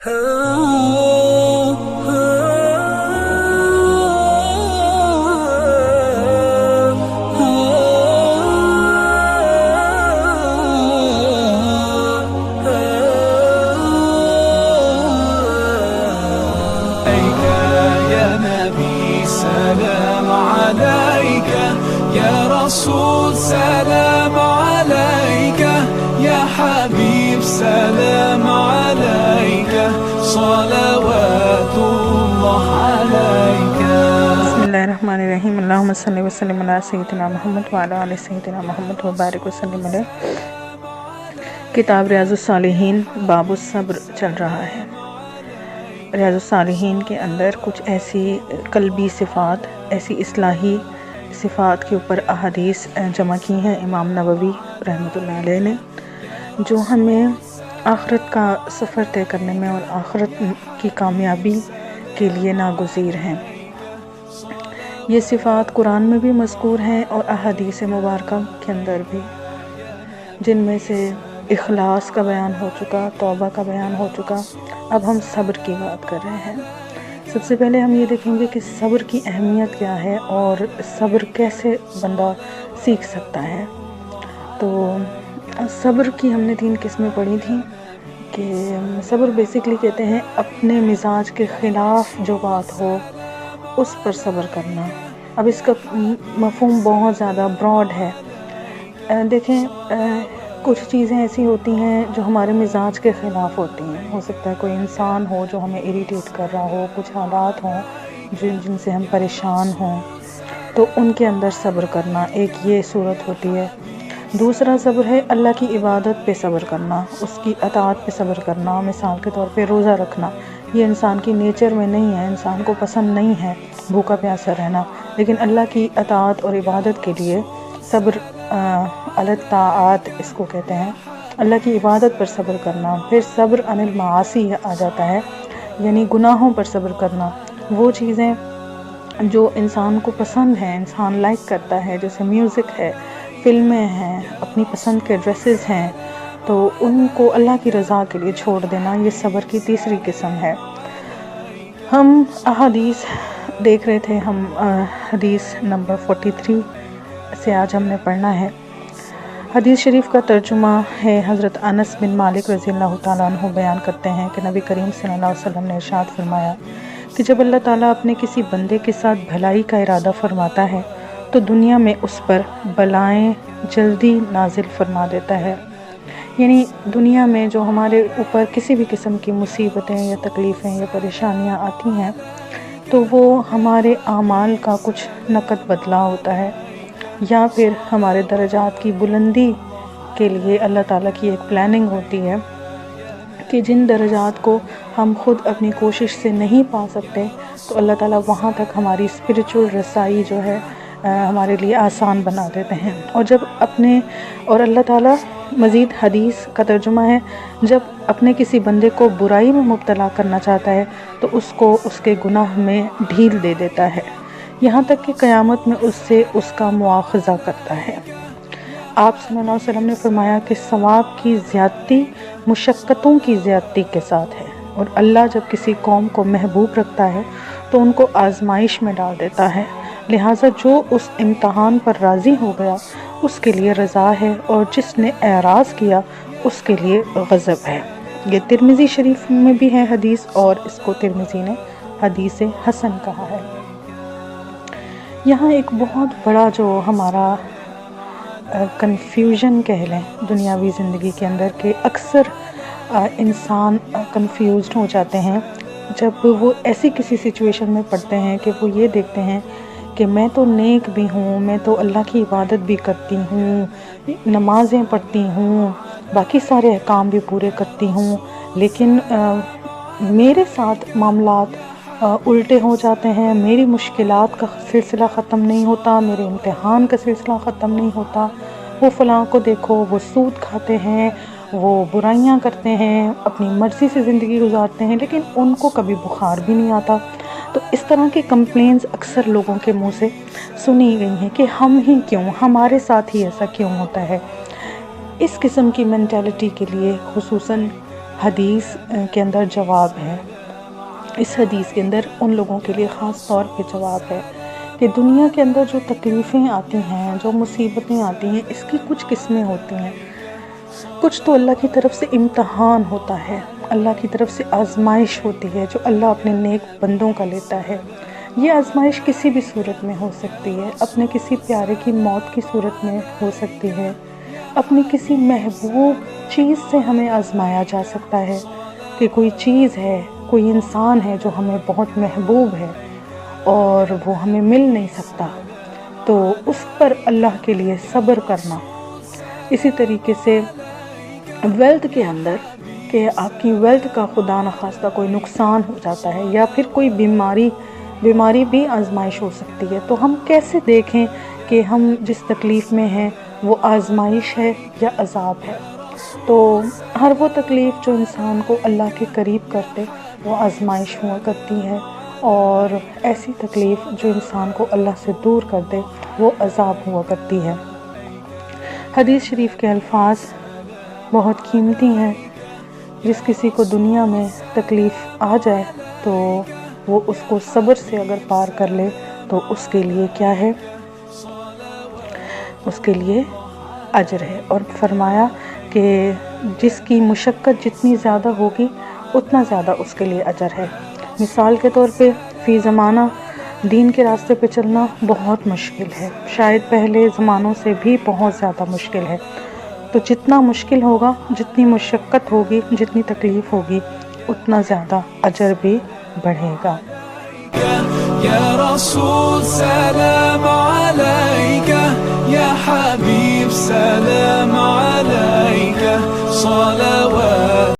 سلام عليك يا رسول سلام عليك يا حبيب سلام عليك صلوات الله عليك. بسم الله الرحمن الرحیم. اللہم صلی وسلم علی سیدنا محمد وعلی آل سیدنا محمد وبارک وسلم علیہ. کتاب ریاض الصالحین باب الصبر چل رہا ہے. ریاض الصالحین کے اندر کچھ ایسی قلبی صفات، ایسی اصلاحی صفات کے اوپر احادیث جمع کی ہیں امام نووی رحمۃ اللہ علیہ نے، جو ہمیں آخرت کا سفر طے کرنے میں اور آخرت کی کامیابی کے لیے ناگزیر ہیں. یہ صفات قرآن میں بھی مذکور ہیں اور احادیث مبارکہ کے اندر بھی، جن میں سے اخلاص کا بیان ہو چکا، توبہ کا بیان ہو چکا. اب ہم صبر کی بات کر رہے ہیں. سب سے پہلے ہم یہ دیکھیں گے کہ صبر کی اہمیت کیا ہے اور صبر کیسے بندہ سیکھ سکتا ہے. تو صبر کی ہم نے 3 قسمیں پڑھی تھیں کہ صبر بیسکلی کہتے ہیں اپنے مزاج کے خلاف جو بات ہو اس پر صبر کرنا. اب اس کا مفہوم بہت زیادہ براڈ ہے. دیکھیں کچھ چیزیں ایسی ہوتی ہیں جو ہمارے مزاج کے خلاف ہوتی ہیں. ہو سکتا ہے کوئی انسان ہو جو ہمیں اریٹیٹ کر رہا ہو، کچھ حالات ہوں جن سے ہم پریشان ہوں، تو ان کے اندر صبر کرنا ایک یہ صورت ہوتی ہے. دوسرا صبر ہے اللہ کی عبادت پہ صبر کرنا، اس کی اطاعت پہ صبر کرنا. مثال کے طور پہ روزہ رکھنا، یہ انسان کی نیچر میں نہیں ہے، انسان کو پسند نہیں ہے بھوکا پیاسا رہنا، لیکن اللہ کی اطاعت اور عبادت کے لیے صبر الطاعات اس کو کہتے ہیں، اللہ کی عبادت پر صبر کرنا. پھر صبر عن المعاصی آ جاتا ہے، یعنی گناہوں پر صبر کرنا. وہ چیزیں جو انسان کو پسند ہیں، انسان لائک کرتا ہے، جیسے میوزک ہے، فلمیں ہیں، اپنی پسند کے ڈریسز ہیں، تو ان کو اللہ کی رضا کے لیے چھوڑ دینا، یہ صبر کی تیسری قسم ہے. ہم احادیث دیکھ رہے تھے، ہم حدیث نمبر 43 سے آج ہم نے پڑھنا ہے. حدیث شریف کا ترجمہ ہے حضرت انس بن مالک رضی اللہ تعالیٰ عنہ بیان کرتے ہیں کہ نبی کریم صلی اللہ علیہ وسلم نے ارشاد فرمایا کہ جب اللہ تعالیٰ اپنے کسی بندے کے ساتھ بھلائی کا ارادہ فرماتا ہے تو دنیا میں اس پر بلائیں جلدی نازل فرما دیتا ہے. یعنی دنیا میں جو ہمارے اوپر کسی بھی قسم کی مصیبتیں یا تکلیفیں یا پریشانیاں آتی ہیں تو وہ ہمارے اعمال کا کچھ نقد بدلہ ہوتا ہے، یا پھر ہمارے درجات کی بلندی کے لیے اللہ تعالیٰ کی ایک پلاننگ ہوتی ہے کہ جن درجات کو ہم خود اپنی کوشش سے نہیں پا سکتے تو اللہ تعالیٰ وہاں تک ہماری اسپریچول رسائی جو ہے ہمارے لیے آسان بنا دیتے ہیں. اور اللہ تعالیٰ مزید حدیث کا ترجمہ ہے جب اپنے کسی بندے کو برائی میں مبتلا کرنا چاہتا ہے تو اس کو اس کے گناہ میں ڈھیل دے دیتا ہے، یہاں تک کہ قیامت میں اس سے اس کا مواخذہ کرتا ہے. آپ صلی اللہ علیہ وسلم نے فرمایا کہ ثواب کی زیادتی مشقتوں کی زیادتی کے ساتھ ہے، اور اللہ جب کسی قوم کو محبوب رکھتا ہے تو ان کو آزمائش میں ڈال دیتا ہے. لہٰذا جو اس امتحان پر راضی ہو گیا اس کے لیے رضا ہے، اور جس نے اعراض کیا اس کے لیے غضب ہے. یہ ترمذی شریف میں بھی ہے حدیث، اور اس کو ترمذی نے حدیث حسن کہا ہے. یہاں ایک بہت بڑا جو ہمارا کنفیوژن کہہ لیں دنیاوی زندگی کے اندر، کہ اکثر انسان کنفیوزڈ ہو جاتے ہیں جب وہ ایسی کسی سچویشن میں پڑتے ہیں کہ وہ یہ دیکھتے ہیں کہ میں تو نیک بھی ہوں، میں تو اللہ کی عبادت بھی کرتی ہوں، نمازیں پڑھتی ہوں، باقی سارے احکام بھی پورے کرتی ہوں، لیکن میرے ساتھ معاملات الٹے ہو جاتے ہیں، میری مشکلات کا سلسلہ ختم نہیں ہوتا، میرے امتحان کا سلسلہ ختم نہیں ہوتا. وہ فلاں کو دیکھو، وہ سود کھاتے ہیں، وہ برائیاں کرتے ہیں، اپنی مرضی سے زندگی گزارتے ہیں، لیکن ان کو کبھی بخار بھی نہیں آتا. تو اس طرح کی کمپلینز اکثر لوگوں کے منہ سے سنی گئی ہیں کہ ہم ہی کیوں، ہمارے ساتھ ہی ایسا کیوں ہوتا ہے. اس قسم کی مینٹیلٹی کے لیے خصوصاً حدیث کے اندر جواب ہے. اس حدیث کے اندر ان لوگوں کے لیے خاص طور پہ جواب ہے کہ دنیا کے اندر جو تکلیفیں آتی ہیں، جو مصیبتیں آتی ہیں، اس کی کچھ قسمیں ہوتی ہیں. کچھ تو اللہ کی طرف سے امتحان ہوتا ہے، اللہ کی طرف سے آزمائش ہوتی ہے جو اللہ اپنے نیک بندوں کا لیتا ہے. یہ آزمائش کسی بھی صورت میں ہو سکتی ہے، اپنے کسی پیارے کی موت کی صورت میں ہو سکتی ہے، اپنی کسی محبوب چیز سے ہمیں آزمایا جا سکتا ہے کہ کوئی چیز ہے، کوئی انسان ہے جو ہمیں بہت محبوب ہے اور وہ ہمیں مل نہیں سکتا، تو اس پر اللہ کے لیے صبر کرنا. اسی طریقے سے ویلتھ کے اندر کہ آپ کی ویلتھ کا خدا نخواستہ کوئی نقصان ہو جاتا ہے یا پھر کوئی بیماری بھی آزمائش ہو سکتی ہے، تو ہم کیسے دیکھیں کہ ہم جس تکلیف میں ہیں وہ آزمائش ہے یا عذاب ہے. تو ہر وہ تکلیف جو انسان کو اللہ کے قریب کرتے وہ آزمائش ہوا کرتی ہے، اور ایسی تکلیف جو انسان کو اللہ سے دور کر دے وہ عذاب ہوا کرتی ہے. حدیث شریف کے الفاظ بہت قیمتی ہیں. جس کسی کو دنیا میں تکلیف آ جائے تو وہ اس کو صبر سے اگر پار کر لے تو اس کے لیے کیا ہے؟ اس کے لیے اجر ہے. اور فرمایا کہ جس کی مشقت جتنی زیادہ ہوگی اتنا زیادہ اس کے لیے اجر ہے. مثال کے طور پہ فی زمانہ دین کے راستے پہ چلنا بہت مشکل ہے، شاید پہلے زمانوں سے بھی بہت زیادہ مشکل ہے. تو جتنا مشکل ہوگا، جتنی مشقت ہوگی، جتنی تکلیف ہوگی، اتنا زیادہ اجر بھی بڑھے گا. يا رسول سلام عليك، يا حبيب سلام عليك، صلوات